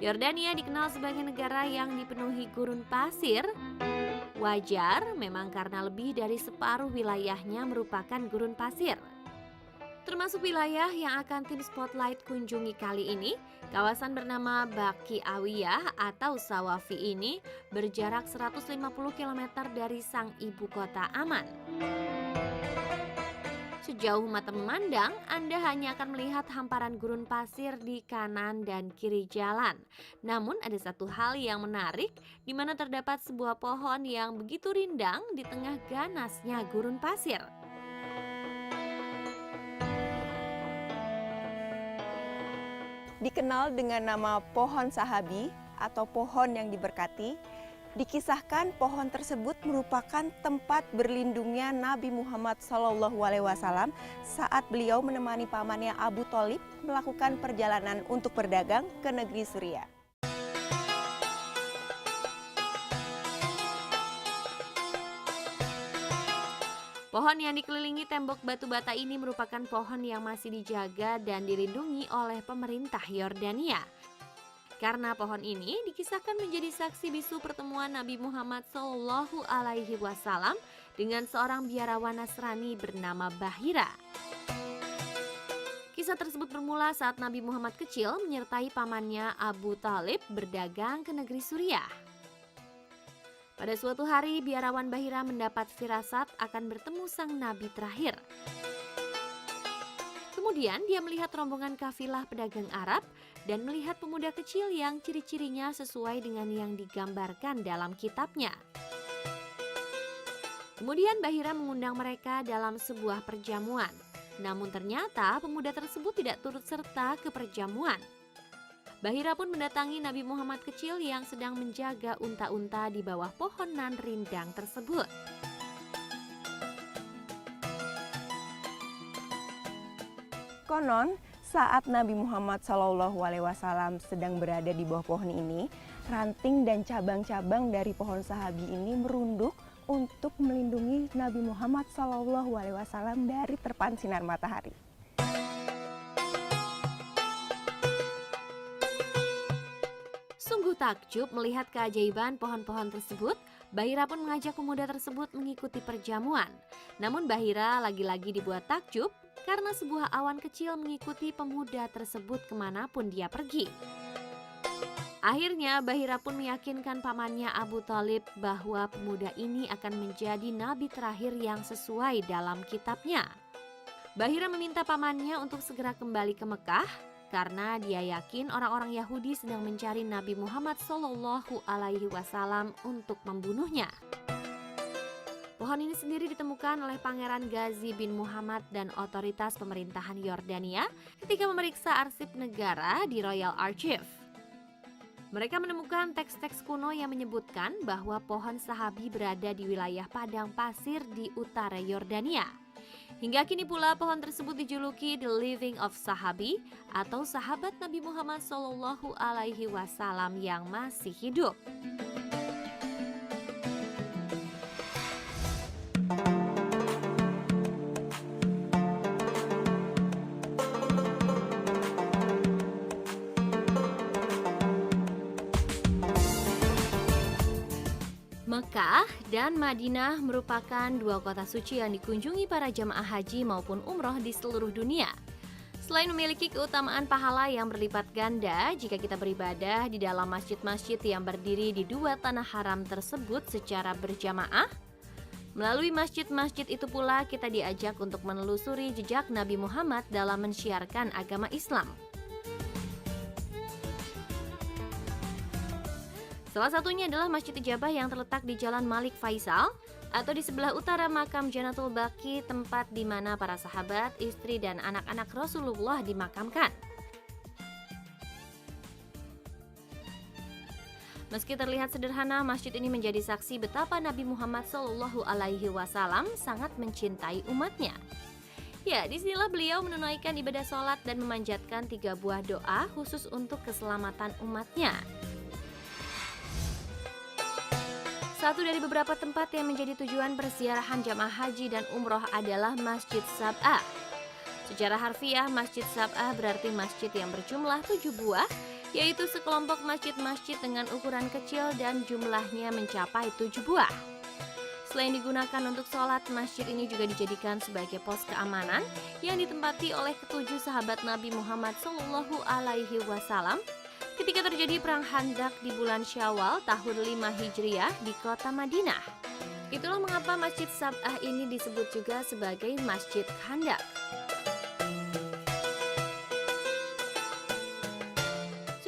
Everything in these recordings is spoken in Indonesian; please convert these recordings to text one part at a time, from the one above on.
Yordania dikenal sebagai negara yang dipenuhi gurun pasir. Wajar memang karena lebih dari separuh wilayahnya merupakan gurun pasir. Termasuk wilayah yang akan tim Spotlight kunjungi kali ini, kawasan bernama Baki Awiyah atau Sawafi ini berjarak 150 km dari sang ibu kota Aman. Sejauh mata memandang, Anda hanya akan melihat hamparan gurun pasir di kanan dan kiri jalan. Namun ada satu hal yang menarik, di mana terdapat sebuah pohon yang begitu rindang di tengah ganasnya gurun pasir. Dikenal dengan nama pohon sahabi atau pohon yang diberkati, dikisahkan pohon tersebut merupakan tempat berlindungnya Nabi Muhammad SAW saat beliau menemani pamannya Abu Thalib melakukan perjalanan untuk berdagang ke negeri Suriah. Pohon yang dikelilingi tembok batu bata ini merupakan pohon yang masih dijaga dan dilindungi oleh pemerintah Yordania. Karena pohon ini dikisahkan menjadi saksi bisu pertemuan Nabi Muhammad SAW dengan seorang biarawan Nasrani bernama Bahira. Kisah tersebut bermula saat Nabi Muhammad kecil menyertai pamannya Abu Thalib berdagang ke negeri Suriah. Pada suatu hari, biarawan Bahira mendapat firasat akan bertemu sang nabi terakhir. Kemudian dia melihat rombongan kafilah pedagang Arab dan melihat pemuda kecil yang ciri-cirinya sesuai dengan yang digambarkan dalam kitabnya. Kemudian Bahira mengundang mereka dalam sebuah perjamuan. Namun ternyata pemuda tersebut tidak turut serta ke perjamuan. Bahira pun mendatangi Nabi Muhammad kecil yang sedang menjaga unta-unta di bawah pohonan rindang tersebut. Konon, saat Nabi Muhammad SAW sedang berada di bawah pohon ini, ranting dan cabang-cabang dari pohon sahabi ini merunduk untuk melindungi Nabi Muhammad SAW dari terpaan sinar matahari. Sungguh takjub melihat keajaiban pohon-pohon tersebut, Bahira pun mengajak pemuda tersebut mengikuti perjamuan. Namun Bahira lagi-lagi dibuat takjub karena sebuah awan kecil mengikuti pemuda tersebut kemanapun dia pergi. Akhirnya Bahira pun meyakinkan pamannya Abu Thalib bahwa pemuda ini akan menjadi nabi terakhir yang sesuai dalam kitabnya. Bahira meminta pamannya untuk segera kembali ke Mekah, karena dia yakin orang-orang Yahudi sedang mencari Nabi Muhammad SAW untuk membunuhnya. Pohon ini sendiri ditemukan oleh Pangeran Ghazi bin Muhammad dan otoritas pemerintahan Yordania ketika memeriksa arsip negara di Royal Archive. Mereka menemukan teks-teks kuno yang menyebutkan bahwa pohon sahabi berada di wilayah padang pasir di utara Yordania. Hingga kini pula pohon tersebut dijuluki The Living of Sahabi atau sahabat Nabi Muhammad SAW yang masih hidup. Mekah dan Madinah merupakan dua kota suci yang dikunjungi para jamaah haji maupun umroh di seluruh dunia. Selain memiliki keutamaan pahala yang berlipat ganda jika kita beribadah di dalam masjid-masjid yang berdiri di dua tanah haram tersebut secara berjamaah, melalui masjid-masjid itu pula kita diajak untuk menelusuri jejak Nabi Muhammad dalam mensyiarkan agama Islam. Salah satunya adalah Masjid Ijabah yang terletak di Jalan Malik Faisal atau di sebelah utara makam Janatul Baqi, tempat di mana para sahabat, istri dan anak-anak Rasulullah dimakamkan. Meski terlihat sederhana, masjid ini menjadi saksi betapa Nabi Muhammad SAW sangat mencintai umatnya. Ya, disinilah beliau menunaikan ibadah sholat dan memanjatkan 3 buah doa khusus untuk keselamatan umatnya. Satu dari beberapa tempat yang menjadi tujuan perziarahan jamaah haji dan umroh adalah Masjid Sab'ah. Secara harfiah, Masjid Sab'ah berarti masjid yang berjumlah 7 buah yaitu sekelompok masjid-masjid dengan ukuran kecil dan jumlahnya mencapai 7 buah. Selain digunakan untuk sholat, masjid ini juga dijadikan sebagai pos keamanan yang ditempati oleh ketujuh sahabat Nabi Muhammad SAW ketika terjadi perang Khandaq di bulan Syawal tahun 5 Hijriah di kota Madinah. Itulah mengapa Masjid Sab'ah ini disebut juga sebagai Masjid Khandaq.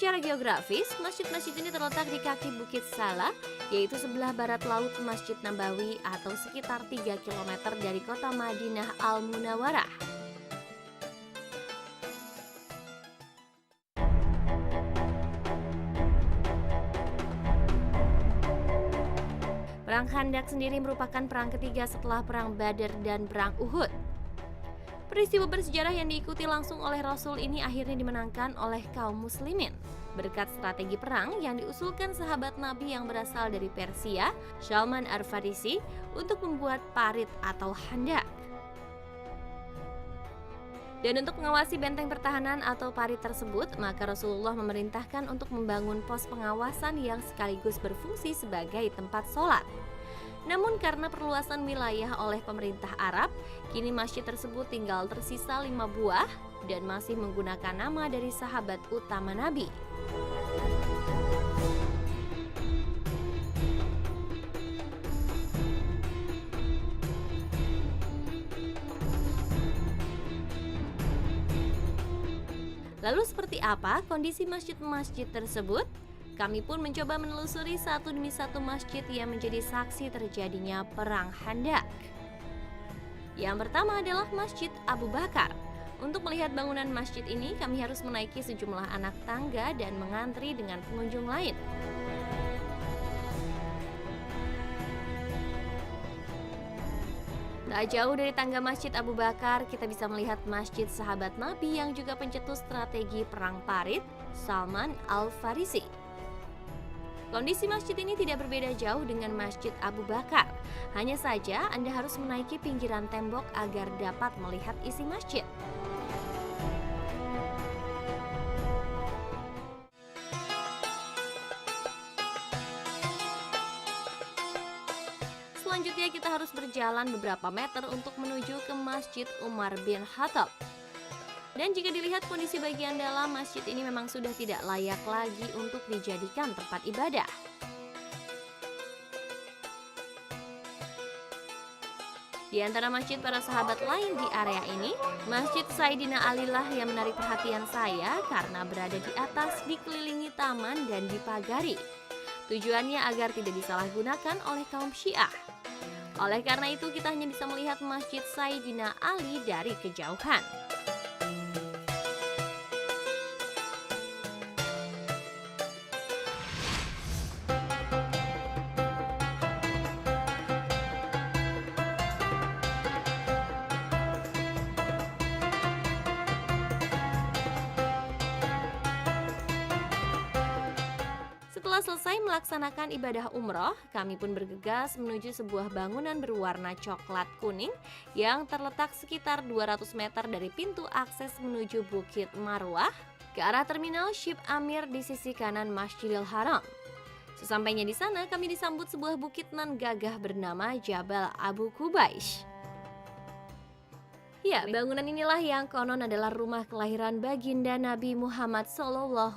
Secara geografis, masjid-masjid ini terletak di kaki Bukit Salah, yaitu sebelah barat laut Masjid Nabawi atau sekitar 3 km dari kota Madinah Al-Munawwarah. Perang Khandaq sendiri merupakan perang ketiga setelah Perang Badar dan Perang Uhud. Peristiwa bersejarah yang diikuti langsung oleh Rasul ini akhirnya dimenangkan oleh kaum muslimin berkat strategi perang yang diusulkan sahabat Nabi yang berasal dari Persia, Salman Al-Farisi, untuk membuat parit atau khandak. Dan untuk mengawasi benteng pertahanan atau parit tersebut, maka Rasulullah memerintahkan untuk membangun pos pengawasan yang sekaligus berfungsi sebagai tempat sholat. Namun karena perluasan wilayah oleh pemerintah Arab, kini masjid tersebut tinggal tersisa 5 buah dan masih menggunakan nama dari sahabat utama Nabi. Lalu seperti apa kondisi masjid-masjid tersebut? Kami pun mencoba menelusuri satu demi satu masjid yang menjadi saksi terjadinya Perang Khandaq. Yang pertama adalah Masjid Abu Bakar. Untuk melihat bangunan masjid ini, kami harus menaiki sejumlah anak tangga dan mengantri dengan pengunjung lain. Tak jauh dari tangga Masjid Abu Bakar, kita bisa melihat Masjid Sahabat Nabi yang juga pencetus strategi perang parit, Salman Al-Farisi. Kondisi masjid ini tidak berbeda jauh dengan Masjid Abu Bakar. Hanya saja Anda harus menaiki pinggiran tembok agar dapat melihat isi masjid. Selanjutnya kita harus berjalan beberapa meter untuk menuju ke Masjid Umar bin Khattab. Dan jika dilihat kondisi bagian dalam masjid ini memang sudah tidak layak lagi untuk dijadikan tempat ibadah. Di antara masjid para sahabat lain di area ini, Masjid Sayyidina Ali lah yang menarik perhatian saya karena berada di atas, dikelilingi taman dan dipagari. Tujuannya agar tidak disalahgunakan oleh kaum Syiah. Oleh karena itu kita hanya bisa melihat Masjid Sayyidina Ali dari kejauhan. Setelah selesai melaksanakan ibadah umroh, kami pun bergegas menuju sebuah bangunan berwarna coklat kuning yang terletak sekitar 200 meter dari pintu akses menuju Bukit Marwah ke arah terminal Ship Amir di sisi kanan Masjidil Haram. Sesampainya di sana, kami disambut sebuah bukit nan gagah bernama Jabal Abu Qubais. Ya, bangunan inilah yang konon adalah rumah kelahiran baginda Nabi Muhammad SAW.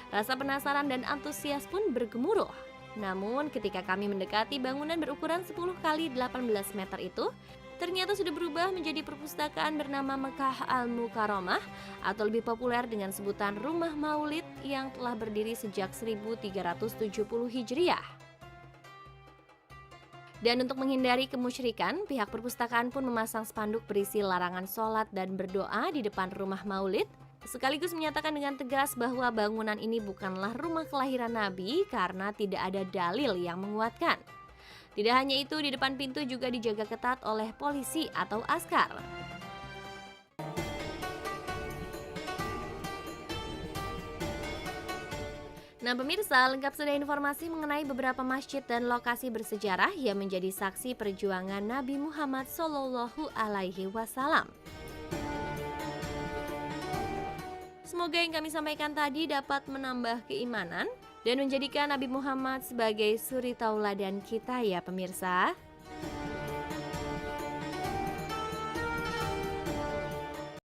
Rasa penasaran dan antusias pun bergemuruh. Namun ketika kami mendekati bangunan berukuran 10 kali 18 meter itu, ternyata sudah berubah menjadi perpustakaan bernama Mekah Al-Mukarramah atau lebih populer dengan sebutan Rumah Maulid yang telah berdiri sejak 1370 Hijriah. Dan untuk menghindari kemusyrikan, pihak perpustakaan pun memasang spanduk berisi larangan sholat dan berdoa di depan rumah Maulid, sekaligus menyatakan dengan tegas bahwa bangunan ini bukanlah rumah kelahiran Nabi karena tidak ada dalil yang menguatkan. Tidak hanya itu, di depan pintu juga dijaga ketat oleh polisi atau askar. Nah pemirsa, lengkap sudah informasi mengenai beberapa masjid dan lokasi bersejarah yang menjadi saksi perjuangan Nabi Muhammad SAW. Semoga yang kami sampaikan tadi dapat menambah keimanan dan menjadikan Nabi Muhammad sebagai suri tauladan kita ya pemirsa.